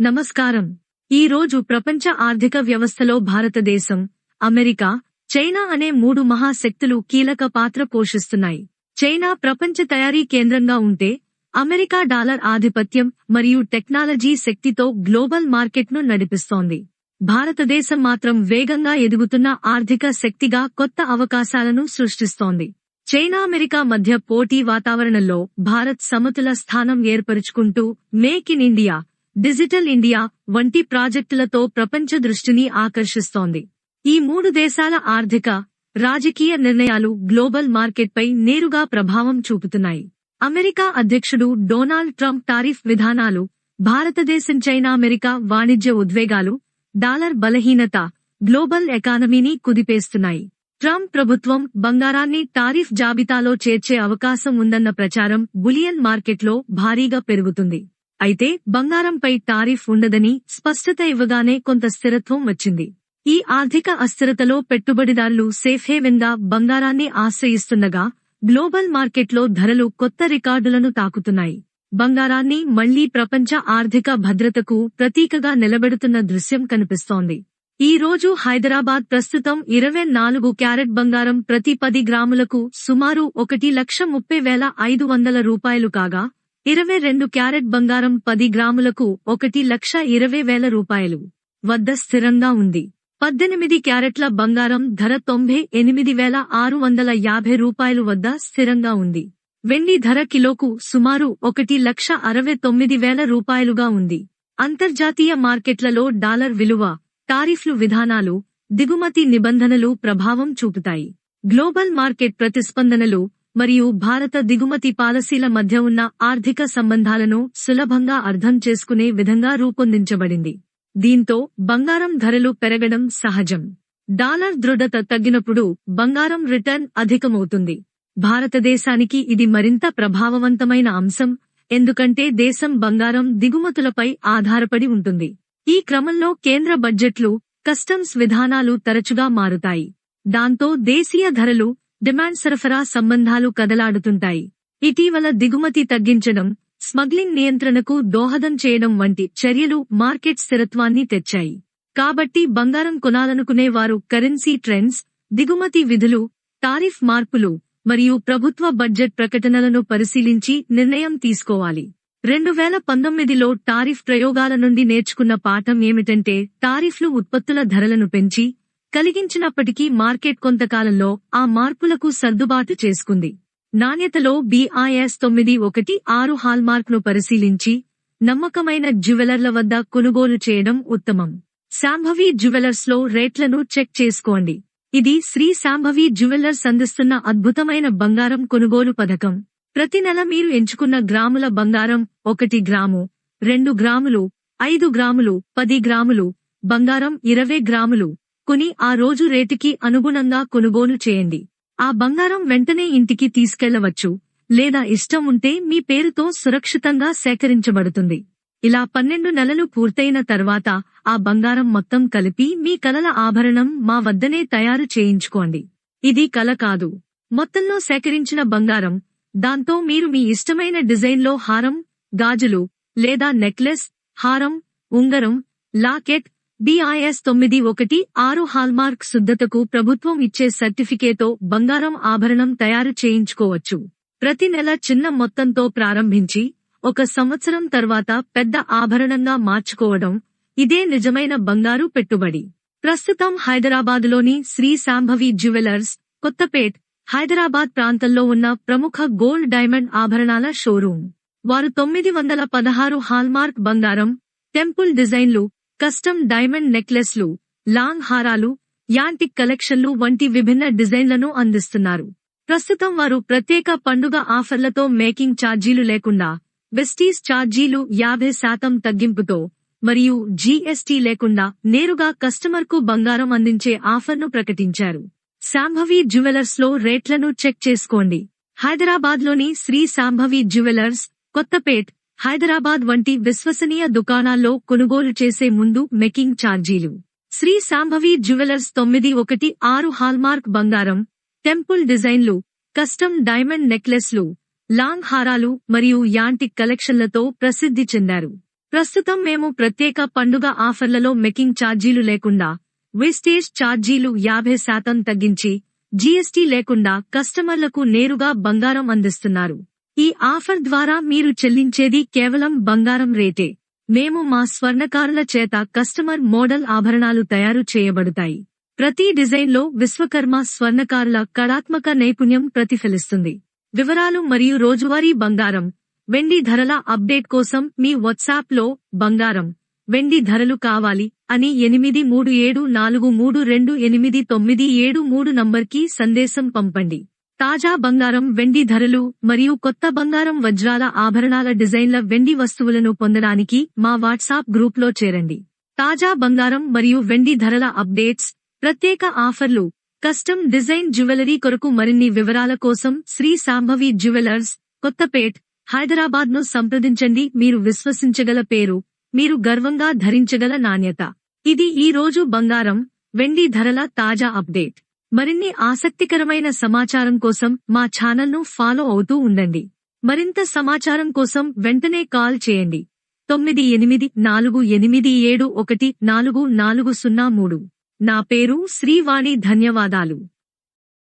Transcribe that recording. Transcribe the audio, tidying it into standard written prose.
నమస్కారం. ఈ రోజు ప్రపంచ ఆర్థిక వ్యవస్థలో భారతదేశం, అమెరికా, చైనా అనే మూడు మహాశక్తులు కీలక పాత్ర పోషిస్తున్నాయి. చైనా ప్రపంచ తయారీ కేంద్రంగా ఉంటే, అమెరికా డాలర్ ఆధిపత్యం మరియు టెక్నాలజీ శక్తితో గ్లోబల్ మార్కెట్ను నడిపిస్తోంది. భారతదేశం మాత్రం వేగంగా ఎదుగుతున్న ఆర్థిక శక్తిగా కొత్త అవకాశాలను సృష్టిస్తోంది. చైనా అమెరికా మధ్య పోటీ వాతావరణంలో భారత్ సమతుల స్థానం ఏర్పరుచుకుంటూ make in India, digital India వంటి ప్రాజెక్టులతో ప్రపంచ దృష్టిని ఆకర్షిస్తోంది. ఈ మూడు దేశాల ఆర్థిక, రాజకీయ నిర్ణయాలు గ్లోబల్ మార్కెట్పై నేరుగా ప్రభావం చూపుతున్నాయి. అమెరికా అధ్యక్షుడు డొనాల్డ్ ట్రంప్ టారిఫ్ విధానాలు, భారతదేశం చైనా అమెరికా వాణిజ్య ఉద్వేగాలు, డాలర్ బలహీనత గ్లోబల్ ఎకానమీని కుదిపేస్తున్నాయి. ట్రంప్ ప్రభుత్వం బంగారాన్ని టారిఫ్ జాబితాలో చేర్చే అవకాశం ఉందన్న ప్రచారం బులియన్ మార్కెట్లో భారీగా పెరుగుతుంది. అయితే బంగారంపై టారిఫ్ ఉండదని స్పష్టత ఇవ్వగానే కొంత స్థిరత్వం వచ్చింది. ఈ ఆర్థిక అస్థిరతలో పెట్టుబడిదారులు సేఫ్ హేవెన్గా బంగారాన్ని ఆశ్రయిస్తుండగా, గ్లోబల్ మార్కెట్లో ధరలు కొత్త రికార్డులను తాకుతున్నాయి. బంగారాన్ని మళ్లీ ప్రపంచ ఆర్థిక భద్రతకు ప్రతీకగా నిలబెడుతున్న దృశ్యం కనిపిస్తోంది. ఈ రోజు హైదరాబాద్ ప్రస్తుతం 24 క్యారెట్ బంగారం ప్రతి 10 గ్రాములకు సుమారు 1,30,500 రూపాయలు కాగా, 22 క్యారెట్ బంగారం 10 గ్రాములకు 1,20,000 రూపాయలు వద్ద స్థిరంగా ఉంది. 18 క్యారెట్ల బంగారం ధర 98,650 రూపాయలు వద్ద స్థిరంగా ఉంది. వెండి ధర కిలోకు సుమారు 1,69,000 రూపాయలుగా ఉంది. అంతర్జాతీయ మార్కెట్లలో డాలర్ విలువ, టారిఫ్లు విధానాలు, దిగుమతి నిబంధనలు ప్రభావం చూపుతాయి. గ్లోబల్ మార్కెట్ ప్రతిస్పందనలు మరియు భారత దిగుమతి పాలసీల మధ్య ఉన్న ఆర్థిక సంబంధాలను సులభంగా అర్థం చేసుకునే విధంగా రూపొందించబడింది. దీంతో బంగారం ధరలు పెరగడం సహజం. డాలర్ దృఢత తగ్గినప్పుడు బంగారం రిటర్న్ అధికమవుతుంది. భారతదేశానికి ఇది మరింత ప్రభావవంతమైన అంశం, ఎందుకంటే దేశం బంగారం దిగుమతులపై ఆధారపడి ఉంటుంది. ఈ క్రమంలో కేంద్ర బడ్జెట్లు, కస్టమ్స్ విధానాలు తరచుగా మారుతాయి. దాంతో దేశీయ ధరలు, డిమాండ్ సరఫరా సంబంధాలు కదలాడుతుంటాయి. ఇటీవల దిగుమతి తగ్గించడం, స్మగ్లింగ్ నియంత్రణకు దోహదం చేయడం వంటి చర్యలు మార్కెట్ స్థిరత్వాన్ని తెచ్చాయి. కాబట్టి బంగారం కొనాలనుకునే వారు కరెన్సీ ట్రెండ్స్, దిగుమతి విధులు, టారిఫ్ మార్పులు మరియు ప్రభుత్వ బడ్జెట్ ప్రకటనలను పరిశీలించి నిర్ణయం తీసుకోవాలి. 2019లో టారిఫ్ ప్రయోగాల నుండి నేర్చుకున్న పాఠం ఏమిటంటే, టారిఫ్లు ఉత్పత్తుల ధరలను పెంచి కలిగించినప్పటికీ మార్కెట్ కొంతకాలంలో ఆ మార్పులకు సర్దుబాటు చేసుకుంది. నాణ్యతలో BIS 916 హాల్మార్క్ను పరిశీలించి నమ్మకమైన జ్యువెలర్ల వద్ద కొనుగోలు చేయడం ఉత్తమం. శాంభవి జ్యువెలర్స్లో రేట్లను చెక్ చేసుకోండి. ఇది శ్రీ శాంభవి జ్యువెలర్స్ అందిస్తున్న అద్భుతమైన బంగారం కొనుగోలు పథకం. ప్రతి నెల మీరు ఎంచుకున్న గ్రాముల బంగారం 1 గ్రాము, 2 గ్రాములు, 5 గ్రాములు, 10 గ్రాములు బంగారం 20 గ్రాములు కొని ఆ రోజు రేటుకి అనుగుణంగా కొనుగోలు చేయండి. ఆ బంగారం వెంటనే ఇంటికి తీసుకెళ్లవచ్చు, లేదా ఇష్టం ఉంటే మీ పేరుతో సురక్షితంగా సేకరించబడుతుంది. ఇలా 12 నెలలు పూర్తయిన తర్వాత ఆ బంగారం మొత్తం కలిపి మీ కలల ఆభరణం మా వద్దనే తయారు చేయించుకోండి. ఇది కల కాదు, మొత్తంలో సేకరించిన బంగారం. దాంతో మీరు మీ ఇష్టమైన డిజైన్లో హారం, గాజులు లేదా నెక్లెస్, హారం, ఉంగరం, లాకెట్, BIS 916 హాల్మార్క్ శుద్ధతకు ప్రభుత్వం ఇచ్చే సర్టిఫికేతో బంగారం ఆభరణం తయారు చేయించుకోవచ్చు. ప్రతి నెల చిన్న మొత్తంతో ప్రారంభించి 1 సంవత్సరం తర్వాత పెద్ద ఆభరణంగా మార్చుకోవడం, ఇదే నిజమైన బంగారు పెట్టుబడి. ప్రస్తుతం హైదరాబాదులోని శ్రీ శాంభవి జ్యువెలర్స్, కొత్తపేట్, హైదరాబాద్ ప్రాంతంలో ఉన్న ప్రముఖ గోల్డ్ డైమండ్ ఆభరణాల షోరూం. వారు 916 హాల్మార్క్ బంగారం, టెంపుల్ డిజైన్లు, కస్టమ్ డైమండ్ నెక్లెస్లు, లాంగ్ హారాలు, యాంటిక్ కలెక్షన్లు వంటి విభిన్న డిజైన్లను అందిస్తున్నారు. ప్రస్తుతం వారు ప్రత్యేక పండుగ ఆఫర్లతో మేకింగ్ ఛార్జీలు లేకుండా, వెస్టీస్ ఛార్జీలు 50% తగ్గింపుతో మరియు GST లేకుండా నేరుగా కస్టమర్కు బంగారం అందించే ఆఫర్ను ప్రకటించారు. శాంభవి జ్యువెలర్స్లో రేట్లను చెక్ చేసుకోండి. హైదరాబాద్లోని శ్రీ శాంభవి జ్యువెలర్స్, కొత్తపేట్, హైదరాబాద్ వంటి విశ్వసనీయ దుకాణాల్లో కొనుగోలు చేసే ముందు మేకింగ్ ఛార్జీలు. శ్రీ శాంభవి జ్యువెలర్స్ 916 హాల్మార్క్ బంగారం, టెంపుల్ డిజైన్లు, కస్టమ్ డైమండ్ నెక్లెస్లు, లాంగ్ హారాలు మరియు యాంటిక్ కలెక్షన్లతో ప్రసిద్ధి చెందారు. ప్రస్తుతం మేము ప్రత్యేక పండుగ ఆఫర్లలో మేకింగ్ ఛార్జీలు లేకుండా, వేస్టేజ్ ఛార్జీలు 50% తగ్గించి, జీఎస్టీ లేకుండా కస్టమర్లకు నేరుగా బంగారం అందిస్తున్నారు. ఈ ఆఫర్ ద్వారా మీరు చెల్లించేది కేవలం బంగారం రేటే. మేము మా స్వర్ణకారుల చేత కస్టమర్ మోడల్ ఆభరణాలు తయారు చేయబడతాయి. ప్రతి డిజైన్లో విశ్వకర్మ స్వర్ణకారుల కళాత్మక నైపుణ్యం ప్రతిఫలిస్తుంది. వివరాలు మరియు రోజువారీ బంగారం, వెండి ధరల అప్డేట్ కోసం మీ వాట్సాప్లో బంగారం, వెండి ధరలు కావాలి అని 8374328973 నంబర్కి సందేశం పంపండి. తాజా బంగారం, వెండి ధరలు మరియు కొత్త బంగారం వజ్రాల ఆభరణాల డిజైన్ల వెండి వస్తువులను పొందడానికి మా వాట్సాప్ గ్రూప్లో చేరండి. తాజా బంగారం మరియు వెండి ధరల అప్డేట్స్, ప్రత్యేక ఆఫర్లు, కస్టమ్ డిజైన్ జ్యువెలరీ కొరకు మరిన్ని వివరాల కోసం శ్రీ శాంభవి జ్యువెలర్స్, కొత్తపేట్, హైదరాబాద్ను సంప్రదించండి. మీరు విశ్వసించగల పేరు, మీరు గర్వంగా ధరించగల నాణ్యత. ఇది ఈ రోజు బంగారం, వెండి ధరల తాజా అప్డేట్. మరిన్ని ఆసక్తికరమైన సమాచారం కోసం మా ఛానల్ను ఫాలో అవుతూ ఉండండి. మరింత సమాచారం కోసం వెంటనే కాల్ చేయండి. 9848714403. నా పేరు శ్రీవాణి. ధన్యవాదాలు.